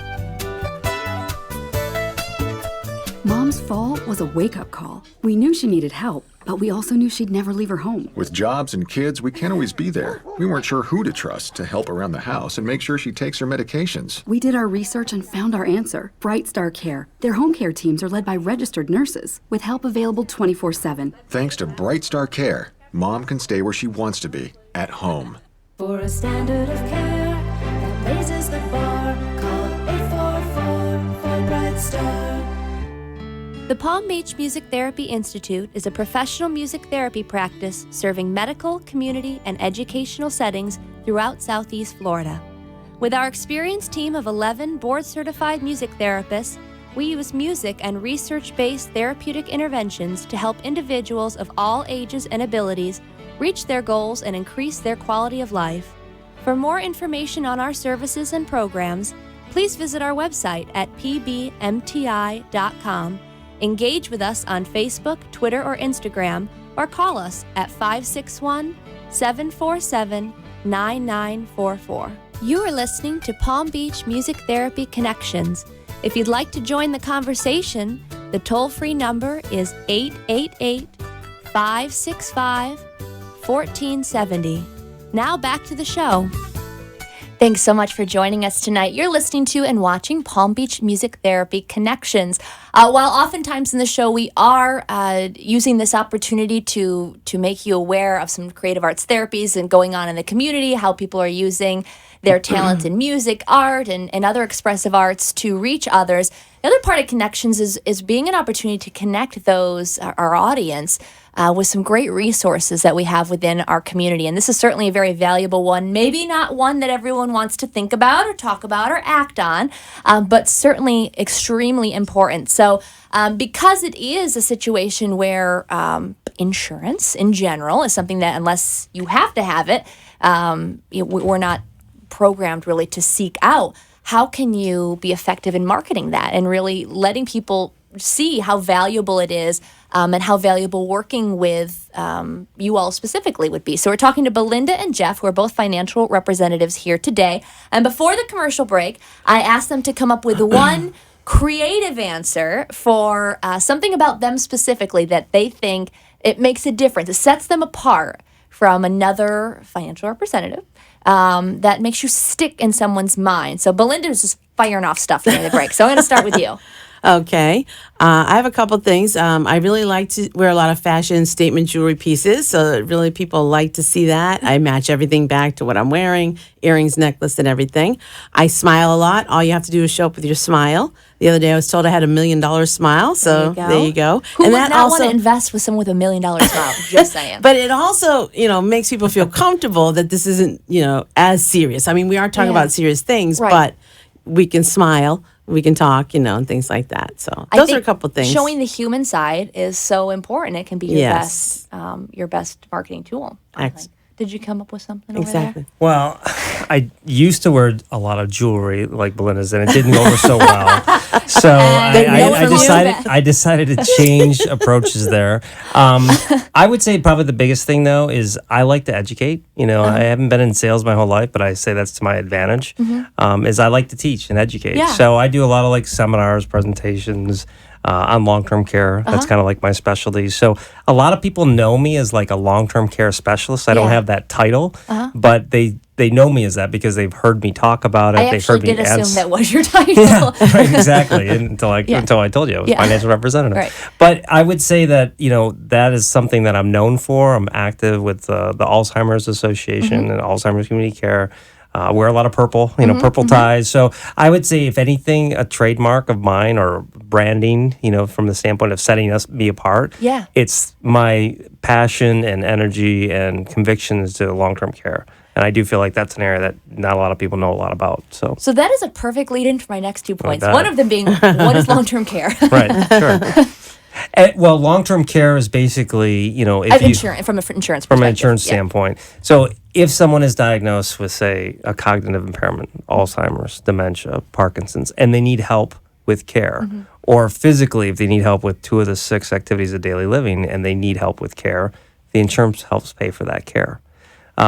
Mom's fall was a wake-up call. We knew she needed help, but we also knew she'd never leave her home. With jobs and kids, we can't always be there. We weren't sure who to trust to help around the house and make sure she takes her medications. We did our research and found our answer. Bright Star Care. Their home care teams are led by registered nurses, with help available 24/7. Thanks to Bright Star Care, Mom can stay where she wants to be, at home. For a standard of care that raises the bar, call 844 for Bright Star. The Palm Beach Music Therapy Institute is a professional music therapy practice serving medical, community, and educational settings throughout Southeast Florida. With our experienced team of 11 board-certified music therapists, we use music and research-based therapeutic interventions to help individuals of all ages and abilities reach their goals and increase their quality of life. For more information on our services and programs, please visit our website at pbmti.com. Engage with us on Facebook, Twitter, or Instagram, or call us at 561-747-9944. You are listening to Palm Beach Music Therapy Connections. If you'd like to join the conversation, the toll-free number is 888-565-1470. Now back to the show. Thanks so much for joining us tonight. You're listening to and watching Palm Beach Music Therapy Connections. While oftentimes in the show we are using this opportunity to make you aware of some creative arts therapies and going on in the community, how people are using their talents in music, art, and other expressive arts to reach others, The other part of connections is being an opportunity to connect those our audience with some great resources that we have within our community. And this is certainly a very valuable one. Maybe not one that everyone wants to think about or talk about or act on, but certainly extremely important. So because it is a situation where insurance in general is something that unless you have to have it, we're not programmed really to seek out. How can you be effective in marketing that and really letting people see how valuable it is and how valuable working with you all specifically would be? So we're talking to Belinda and Jeff, who are both financial representatives here today. And before the commercial break, I asked them to come up with one creative answer for something about them specifically that they think it makes a difference. It sets them apart from another financial representative that makes you stick in someone's mind. So Belinda is just firing off stuff during the break. So I'm going to start with you. Okay. I have a couple things. I really like to wear a lot of fashion statement jewelry pieces. So really people like to see that. I match everything back to what I'm wearing, earrings, necklace, and everything. I smile a lot. All you have to do is show up with your smile. The other day I was told I had $1 million smile. So there you go. Who and would that not also want to invest with someone with $1 million smile? Just saying. But it also, makes people feel comfortable that this isn't, as serious. I mean, we are talking about serious things, Right. but we can smile, we can talk, and things like that. So I those think are a couple things. Showing the human side is so important. It can be Yes. your best marketing tool. I Ex- think. Did you come up with something over Exactly. Well, I used to wear a lot of jewelry like Belinda's, and it didn't go over so well. So I decided to change approaches there. I would say probably the biggest thing though is I like to educate. I haven't been in sales my whole life, but I say that's to my advantage. Is I like to teach and educate. Yeah. So I do a lot of like seminars, presentations. On long-term care. That's kind of like my specialty. So a lot of people know me as like a long-term care specialist. I don't have that title, but they know me as that because they've heard me talk about it. I They've actually heard me did assume answer. that was your title. Right, exactly. Until I told you I was a financial representative. Right. But I would say that that is something that I'm known for. I'm active with the Alzheimer's Association and Alzheimer's Community Care. Wear a lot of purple, purple ties. So I would say, if anything, a trademark of mine or branding, from the standpoint of setting me apart. Yeah. It's my passion and energy and convictions to long-term care. And I do feel like that's an area that not a lot of people know a lot about. So So that is a perfect lead in for my next 2 points. that. One of them being, what is long-term care? right, sure. Well, long-term care is basically, if you From an insurance perspective. from an insurance Yeah. standpoint. So if someone is diagnosed with, say, a cognitive impairment, Alzheimer's, dementia, Parkinson's, and they need help with care, or physically, if they need help with 2 of the 6 activities of daily living and they need help with care, the insurance helps pay for that care.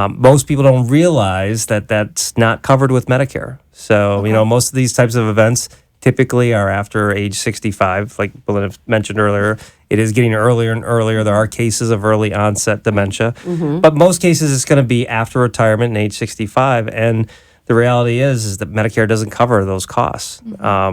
Most people don't realize that that's not covered with Medicare. So, most of these types of events typically are after age 65, like Belinda mentioned earlier. It is getting earlier and earlier. There are cases of early onset dementia, but most cases it's going to be after retirement and age 65. And the reality is that Medicare doesn't cover those costs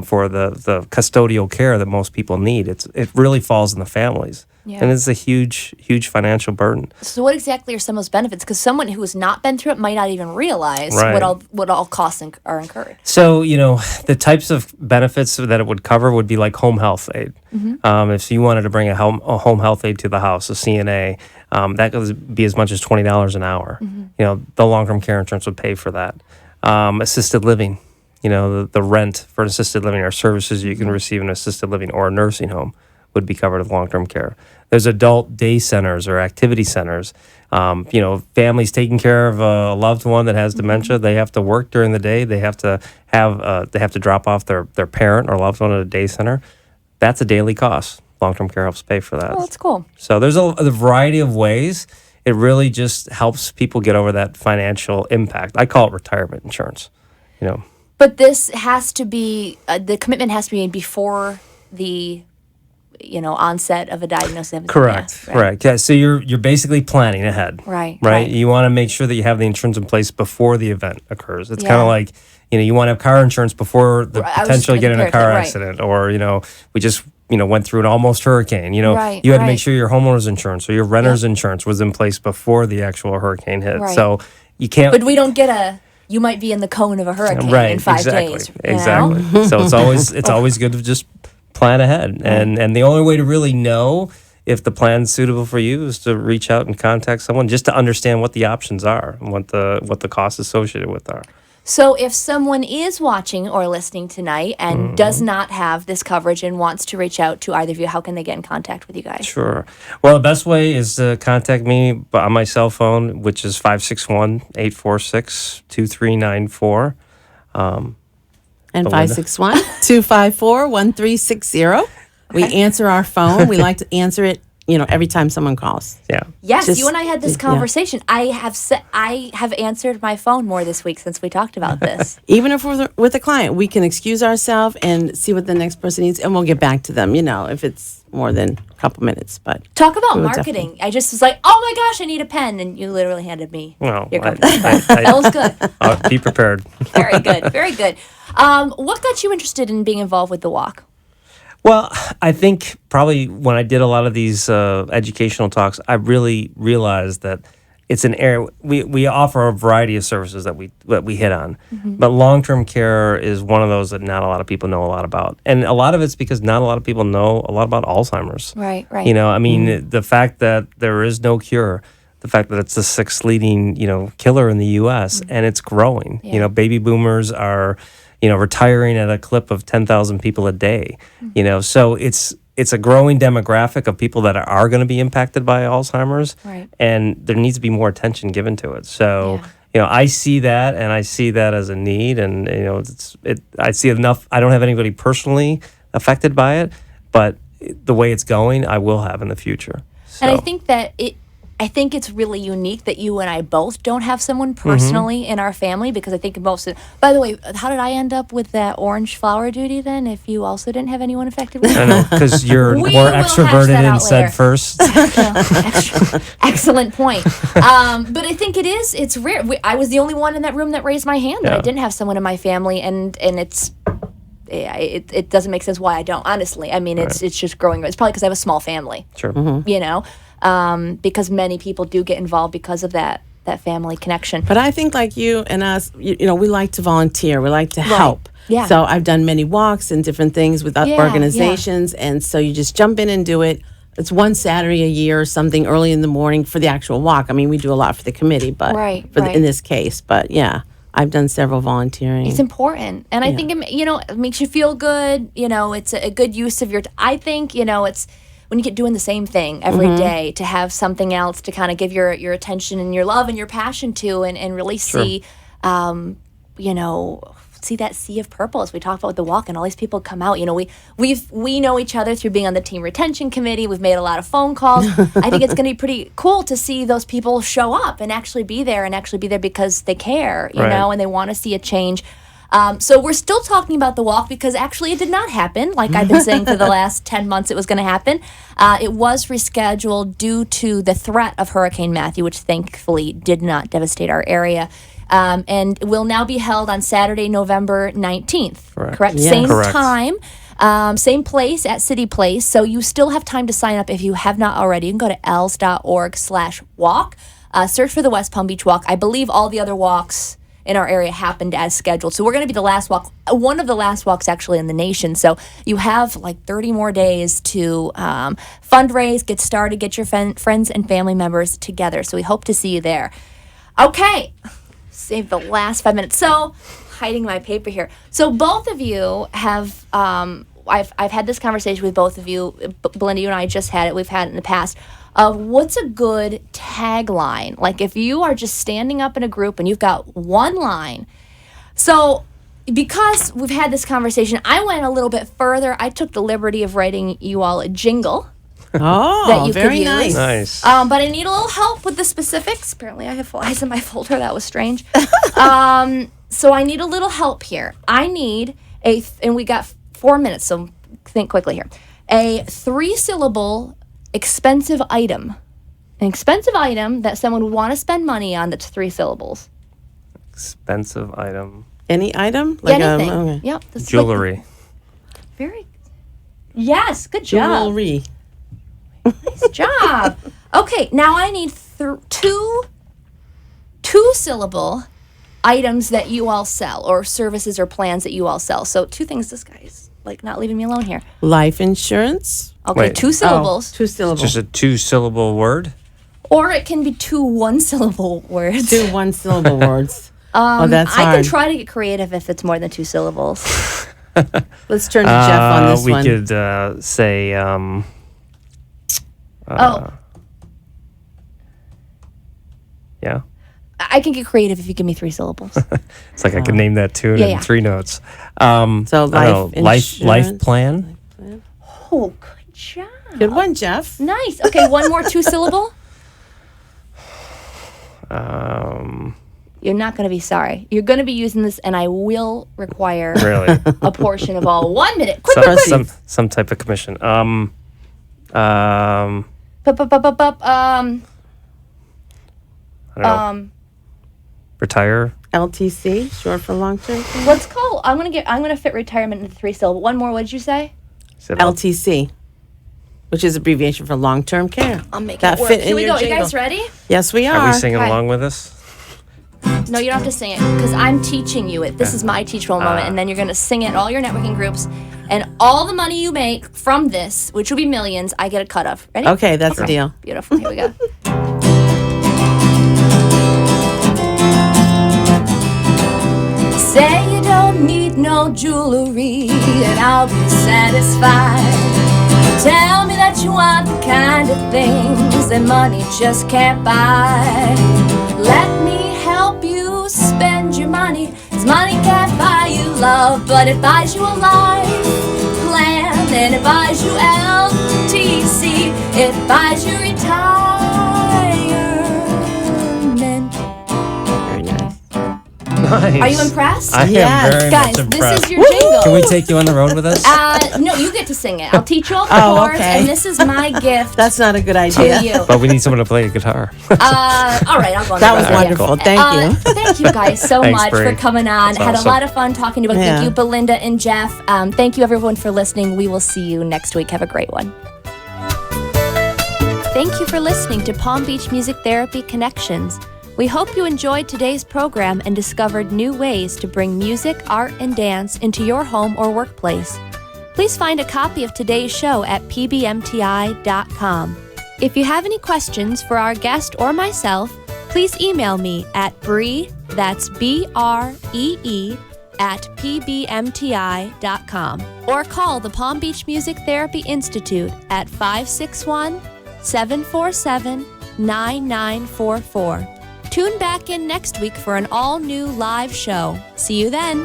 for the custodial care that most people need. It really falls in the families. Yeah. And it's a huge, huge financial burden. So what exactly are some of those benefits? Because someone who has not been through it might not even realize Right. what all costs are incurred. So, the types of benefits that it would cover would be like home health aid. If you wanted to bring a home health aid to the house, a CNA, that could be as much as $20 an hour. The long-term care insurance would pay for that. Assisted living, the rent for an assisted living or services you can receive in an assisted living or a nursing home would be covered with long-term care. There's adult day centers or activity centers. Families taking care of a loved one that has dementia. They have to work during the day. They have to drop off their parent or loved one at a day center. That's a daily cost. Long-term care helps pay for that. Oh, that's cool. So there's a variety of ways. It really just helps people get over that financial impact. I call it retirement insurance. But this has to be, the commitment has to be made before the onset of a diagnosis. Correct. Yeah, right. Correct. Yeah. So you're basically planning ahead. Right. Right. You want to make sure that you have the insurance in place before the event occurs. It's Yeah. kind of like, you want to have car insurance before the I was just potential gonna getting in a compare car it, right. accident, or we just went through an almost hurricane. Right, You had to right. make sure your homeowner's insurance or your renter's insurance was in place before the actual hurricane hit. Right. So you can't. But we don't get a you might be in the cone of a hurricane Right, in 5 exactly, days. exactly. So it's always good to just plan ahead, and the only way to really know if the plan's suitable for you is to reach out and contact someone just to understand what the options are and what the costs associated with are. So if someone is watching or listening tonight and does not have this coverage and wants to reach out to either of you, how can they get in contact with you guys? Sure. Well, the best way is to contact me on my cell phone, which is 561-846-2394. And Belinda. 561-254-1360. We answer our phone. We like to answer it, every time someone calls. Yeah. Yes, Just- you and I had this yeah. conversation. I have answered my phone more this week since we talked about this. Even if we're with a client, we can excuse ourselves and see what the next person needs, and we'll get back to them, if it's more than a couple minutes. But Talk about We would marketing. I just was like, oh my gosh, I need a pen. And you literally handed me Well, your I- company card. That was good. Be prepared. Very good. Very good. What got you interested in being involved with the walk? Well, I think probably when I did a lot of these educational talks, I really realized that it's an area we offer a variety of services that we hit on, but long-term care is one of those that not a lot of people know a lot about, and a lot of it's because not a lot of people know a lot about Alzheimer's. Right. I mean, the fact that there is no cure, the fact that it's the 6th leading killer in the U.S. and it's growing. Yeah. Baby boomers are retiring at a clip of 10,000 people a day. So it's a growing demographic of people that are going to be impacted by Alzheimer's, Right. and there needs to be more attention given to it. So, I see that, and I see that as a need, and I see enough. I don't have anybody personally affected by it, but the way it's going, I will have in the future. So. And I think that I think it's really unique that you and I both don't have someone personally in our family, because I think most of, by the way, how did I end up with that orange flower duty then if you also didn't have anyone affected with it? I know, because you're We more will hash extroverted that and out said later. first. Excellent point. But I think it's rare. I was the only one in that room that raised my hand that I Yeah. didn't have someone in my family, and it doesn't make sense why I don't, honestly. I mean, it's just growing. It's probably because I have a small family. Sure. Because many people do get involved because of that family connection. But I think like you and us, we like to volunteer. We like to help. Yeah. So I've done many walks and different things with Yeah, organizations. And so you just jump in and do it. It's one Saturday a year or something early in the morning for the actual walk. I mean, we do a lot for the committee, but Right. in this case. But yeah, I've done several volunteering. It's important, and I think it makes you feel good. It's a good use of your. I think it's when you get doing the same thing every day, to have something else to kind of give your attention and your love and your passion to, and really see, see that sea of purple as we talked about with the walk, and all these people come out. We know each other through being on the team retention committee. We've made a lot of phone calls. I think it's going to be pretty cool to see those people show up and actually be there because they care, Right. and they want to see a change. So we're still talking about the walk because actually it did not happen. Like I've been saying for the last 10 months it was going to happen. It was rescheduled due to the threat of Hurricane Matthew, which thankfully did not devastate our area. And will now be held on Saturday, November 19th. Correct? Yes. Same Correct. time. Same place at City Place. So you still have time to sign up if you have not already. You can go to els.org/walk. Search for the West Palm Beach Walk. I believe all the other walks in our area happened as scheduled. So we're going to be the last walk, one of the last walks actually in the nation. So you have like 30 more days to fundraise, get started, get your friends and family members together. So we hope to see you there. Okay, save the last 5 minutes. So hiding my paper here. So both of you have, I've had this conversation with both of you. Belinda, you and I just had it. We've had it in the past. What's a good tagline? Like if you are just standing up in a group and you've got one line. So because we've had this conversation, I went a little bit further. I took the liberty of writing you all a jingle. Oh, that you could very use. nice. Nice. But I need a little help with the specifics. Apparently I have flies in my folder. That was strange. So I need a little help here. I need and we got 4 minutes, so think quickly here. A 3-syllable expensive item. An expensive item that someone would want to spend money on that's 3 syllables. Expensive item. Any item? Like Anything. okay. Yep. this is Jewelry. very. Yes, good job. Jewelry. Nice job. Okay, now I need 2 2-syllable items that you all sell or services or plans that you all sell. So 2 things. This guy's like not leaving me alone here. Life insurance. Okay, Wait. 2 syllables. 2 syllables. Just a 2-syllable word? Or it can be 2 1-syllable words. 2 1-syllable words. Oh, that's hard. I can try to get creative if it's more than 2 syllables. Let's turn to Jeff on this we one. could say, yeah. I can get creative if you give me 3 syllables. It's like I could name that tune in 3 notes. So I don't know, life insurance. plan. Oh, good job. Good one, Jeff. Nice. Okay, one more 2-syllable. You're not going to be sorry. You're going to be using this, and I will require Really? a portion of all. 1 minute. Quick. Some type of commission. I I don't know. Retire. LTC, short for long term. What's called? I'm gonna fit retirement into 3 syllables. One more. What did you say? Said LTC, which is abbreviation for long term care. I'll make that it work. fit Here in we your go. jingle. You guys ready? Yes, we Are are. we singing Okay. along with this? No, you don't have to sing it because I'm teaching you it. This is my teachable moment, and then you're gonna sing it in all your networking groups, and all the money you make from this, which will be millions, I get a cut of. Ready? Okay, that's the deal. Beautiful. Here we go. Say you don't need no jewelry, and I'll be satisfied. Tell me that you want the kind of things that money just can't buy. Let me help you spend your money, 'cause money can't buy you love, but it buys you a life plan, and it buys you LTC, it buys you retirement. Very nice. Nice. Are you impressed? I am Yes. very Guys, much this impressed. is your jingle. Can we take you on the road with us? No, you get to sing it. I'll teach you all the Oh, chords, okay. and this is my gift That's not a good to idea. you. But we need someone to play the guitar. All right, I'll go on That the was road. wonderful. Thank you. Thank you guys so Thanks, much Bree. for coming on. That's Had awesome. a lot of fun talking to you. Yeah. Thank you, Belinda and Jeff. Thank you, everyone, for listening. We will see you next week. Have a great one. Thank you for listening to Palm Beach Music Therapy Connections. We hope you enjoyed today's program and discovered new ways to bring music, art, and dance into your home or workplace. Please find a copy of today's show at pbmti.com. If you have any questions for our guest or myself, please email me at Bree, that's BREE, at pbmti.com, or call the Palm Beach Music Therapy Institute at 561-747-9944. Tune back in next week for an all-new live show. See you then.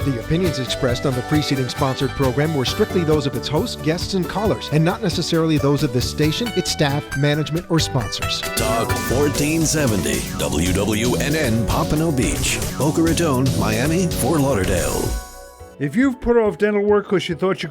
The opinions expressed on the preceding sponsored program were strictly those of its hosts, guests, and callers, and not necessarily those of this station, its staff, management, or sponsors. Talk 1470 WWNN Pompano Beach, Boca Raton, Miami, Fort Lauderdale. If you've put off dental work because you thought you